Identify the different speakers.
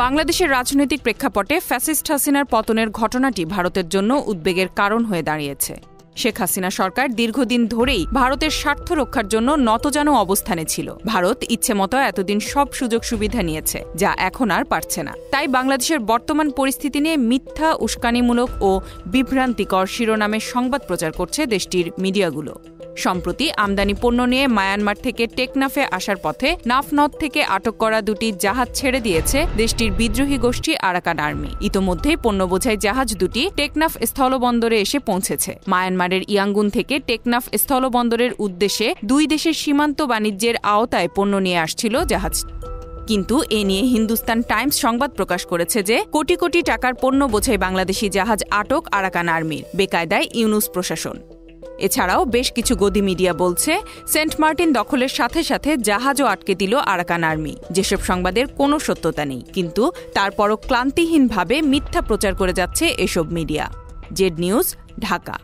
Speaker 1: বাংলাদেশের রাজনৈতিক প্রেক্ষাপটে ফ্যাসিস্ট হাসিনার পতনের ঘটনাটি ভারতের জন্য উদ্বেগের কারণ হয়ে দাঁড়িয়েছে। শেখ হাসিনা সরকার দীর্ঘদিন ধরেই ভারতের স্বার্থ রক্ষার জন্য নতজানু অবস্থানে ছিল। ভারত ইচ্ছেমতো এতদিন সব সুযোগ সুবিধা নিয়েছে, যা এখন আর পারছে না। তাই বাংলাদেশের বর্তমান পরিস্থিতি নিয়ে মিথ্যা, উস্কানিমূলক ও বিভ্রান্তিকর শিরোনামে সংবাদ প্রচার করছে দেশটির মিডিয়াগুলো। সম্প্রতি আমদানি পণ্য নিয়ে মায়ানমার থেকে টেকনাফে আসার পথে নাফনদ থেকে আটক করা দুটি জাহাজ ছেড়ে দিয়েছে দেশটির বিদ্রোহী গোষ্ঠী আরাকান আর্মি। ইতোমধ্যেই পণ্যবোঝাই জাহাজ দুটি টেকনাফ স্থলবন্দরে এসে পৌঁছেছে। মায়ানমারের ইয়াঙ্গুন থেকে টেকনাফ স্থলবন্দরের উদ্দেশ্যে দুই দেশের সীমান্ত বাণিজ্যের আওতায় পণ্য নিয়ে আসছিল জাহাজ। কিন্তু এ নিয়ে হিন্দুস্তান টাইমস সংবাদ প্রকাশ করেছে যে কোটি কোটি টাকার পণ্য বোঝাই বাংলাদেশি জাহাজ আটক আরাকান আর্মির, বেকায়দায় ইউনুস প্রশাসন। এছাড়াও বেশ কিছু গদি মিডিয়া বলছে সেন্ট মার্টিন দখলের সাথে সাথে জাহাজও আটকে দিল আরাকান আর্মি। যেসব সংবাদের কোনো সত্যতা নেই, কিন্তু তারপরও ক্লান্তিহীনভাবে মিথ্যা প্রচার করে যাচ্ছে এসব মিডিয়া। Z news, Dhaka.